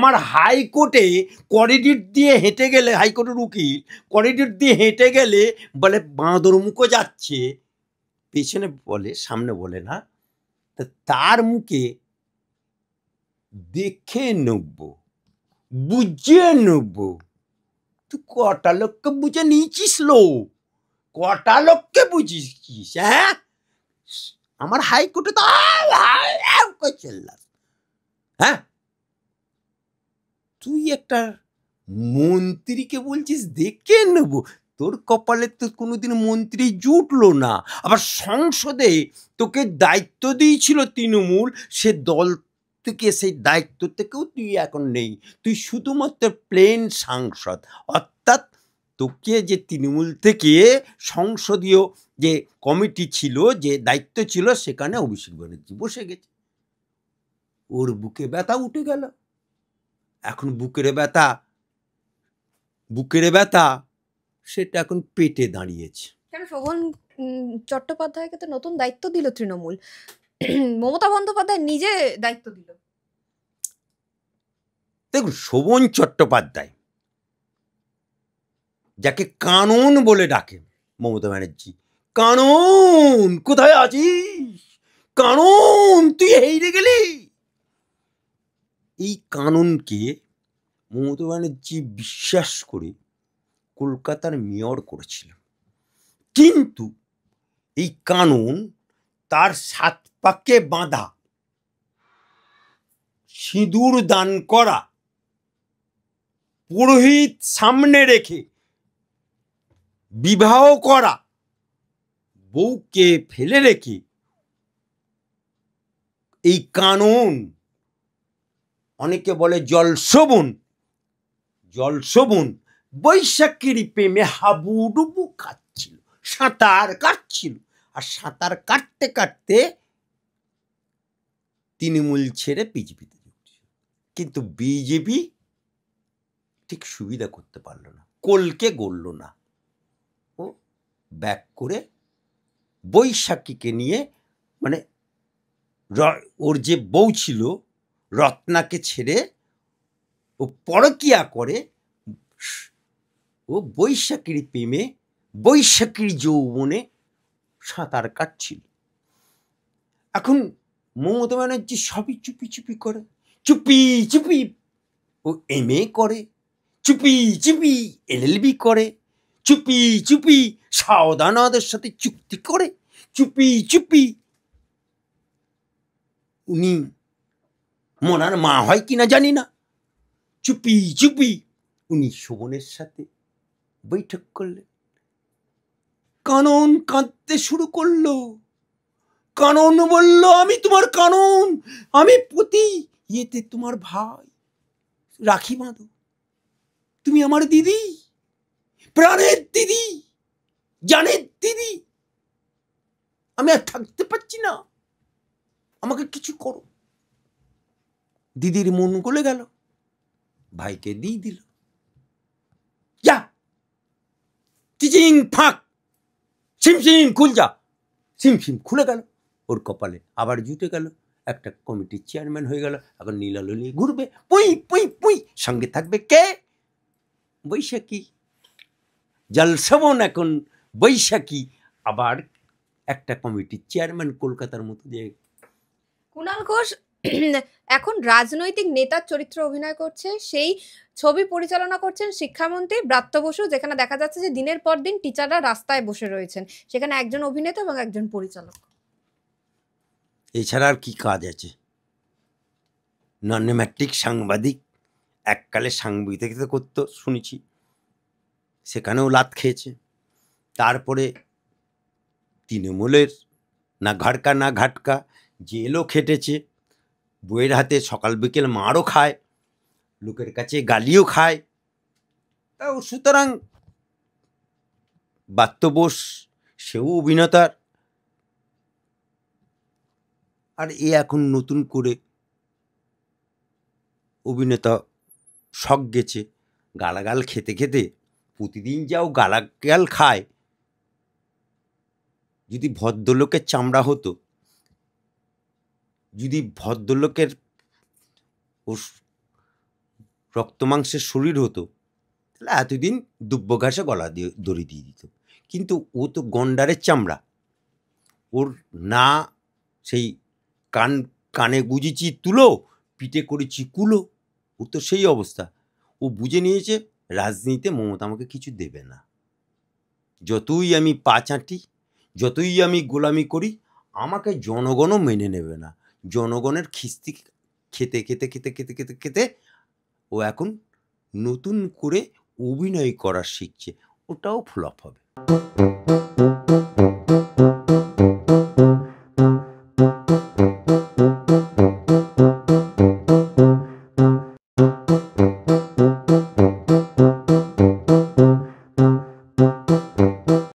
আমার হাইকোর্টে করিডোর দিয়ে হেঁটে গেলে, হাইকোর্টের উকিল করিডোর দিয়ে হেঁটে গেলে বলে বাঁদর মুখো যাচ্ছে, পেছনে বলে সামনে বলে না, তা তার মুখে দেখে নেব, বুঝে নেব। তুই কটা লোককে বুঝে নিয়েছিস লো? কটা লোককে বুঝিয়েছিস? হ্যাঁ, আমার হাইকোর্টে তো চিল্লাস। হ্যাঁ, তুই একটা মন্ত্রীকে বলছিস দেখে নেব? তোর কপালে তো কোনোদিন মন্ত্রী জুটলো না। আবার সংসদে তোকে দায়িত্ব দিয়েছিল তৃণমূল, সে দল থেকে, সেই দায়িত্ব থেকেও তুই এখন নেই। তুই শুধুমাত্র প্লেন সাংসদ, অর্থাৎ তোকে যে তৃণমূল থেকে সংসদীয় যে কমিটি ছিল, যে দায়িত্ব ছিল, সেখানে অভিষেক ব্যানার্জি বসে গেছে। ওর বুকে ব্যথা উঠে গেল। এখন বুকের ব্যথা সেটা এখন পেটে দাঁড়িয়েছে। কেন শোভন চট্টোপাধ্যায়কে তো নতুন দায়িত্ব দিল তৃণমূল, মমতা বন্দ্যোপাধ্যায় নিজে দায়িত্ব দিল। দেখুন, শোভন চট্টোপাধ্যায়, যাকে কানুন বলে ডাকে মমতা ব্যানার্জি, কানুন কোথায় আছিস? কানুন, তুই হেরে গেলি। এই কানুনকে মমতা ব্যানার্জি বিশ্বাস করে কলকাতার মেয়র করেছিল, কিন্তু এই কানুন তার 7 পাকে বাঁধা, সিঁদুর দান করা, পুরোহিত সামনে রেখে বিবাহ করা, বউকে ফেলে রেখে, এই কানুন অনেকে বলে জলশোভন বৈশাখীর প্রেমে হাবুডুবু খাচ্ছিল, সাঁতার কাটছিল। আর সাঁতার কাটতে কাটতে তৃণমূল ছেড়ে বিজেপিতে ঢুকছিল। কিন্তু বিজেপি ঠিক সুবিধা করতে পারলো না, কোলকে গড়ল না। ও ব্যাক করে বৈশাখীকে নিয়ে, মানে ওর যে বউ ছিল রত্নাকে ছেড়ে ও পরকিয়া করে, ও বৈশাখীর প্রেমে, বৈশাখীর যৌবনে সাঁতার কাটছিল। এখন মমতা ব্যানার্জি সবই চুপি চুপি করে, চুপি ও MA করে, চুপি LLB করে, চুপি সাওদানাদের সাথে চুক্তি করে, চুপি উনি মনার মা হয় কিনা জানি না, চুপি উনি শোভনের সাথে বৈঠক করলেন। কানন কাঁদতে শুরু করলো। কানন বলল, আমি তোমার কানন, আমি প্রতি ইয়েতে তোমার ভাই, রাখি বাঁধো, তুমি আমার দিদি, প্রাণের দিদি, জানের দিদি, আমি আর থাকতে পারছি না, আমাকে কিছু করো। দিদির মন গলে গেল, ভাইকে দিয়ে দিল, যা টিচিং ফাঁক, সিম খুল যা। সিম খুলে গেল, ওর কপালে আবার জুটে গেল, একটা কমিটির চেয়ারম্যান হয়ে গেল। এখন নীলালো নিয়ে ঘুরবে, পুই, সঙ্গে থাকবে কে? বৈশাখী। জলশোভন এখন বৈশাখী আবার একটা কমিটির চেয়ারম্যান কলকাতার মতো জায়গায়। কুণাল ঘোষ এখন রাজনৈতিক নেতার চরিত্র অভিনয় করছে, সেই ছবি পরিচালনা করছেন শিক্ষামন্ত্রী ব্রাত্য বসু, যেখানে দেখা যাচ্ছে যে দিনের পর দিন টিচাররা রাস্তায় বসে রয়েছেন, সেখানে একজন অভিনেতা এবং একজন পরিচালক। এছাড়া আর কি কাজ আছে? নন-ম্যাট্রিক সাংবাদিক, এককালে সাংবাদিকতা করতো শুনেছি, সেখানেও লাত খেয়েছে। তারপরে তৃণমূলের না ঘাটকা না ঘাটকা, জেলও খেটেছে, বইয়ের হাতে সকাল বিকেল মারও খায়, লোকের কাছে গালিও খায়। তাও সুতরাং ব্রাত্য বোস সেও অভিনেতার, আর এ এখন নতুন করে অভিনেতা শখ গেছে। গালাগাল খেতে খেতে প্রতিদিন যাও গালাগাল খায়। যদি ভদ্রলোকের চামড়া হতো, যদি ভদ্রলোকের রক্তমাংসের শরীর হতো, তাহলে এতদিন দুব্য ঘাসে গলা দিয়ে দড়ি দিয়ে দিত। কিন্তু ও তো গন্ডারের চামড়া, ওর না সেই কানে গুজেছি তুলো, পিঠে করেছি কুলো, ওর তো সেই অবস্থা। ও বুঝে নিয়েছে রাজনীতিতে মমতা আমাকে কিছু দেবে না। যতই আমি পা চাটি, যতই আমি গোলামি করি, আমাকে জনগণও মেনে নেবে না। জনগণের খিস্তি খেতে খেতে খেতে খেতে খেতে খেতে ও এখন নতুন করে অভিনয় করা শিখছে, ওটাও ফ্লপ হবে।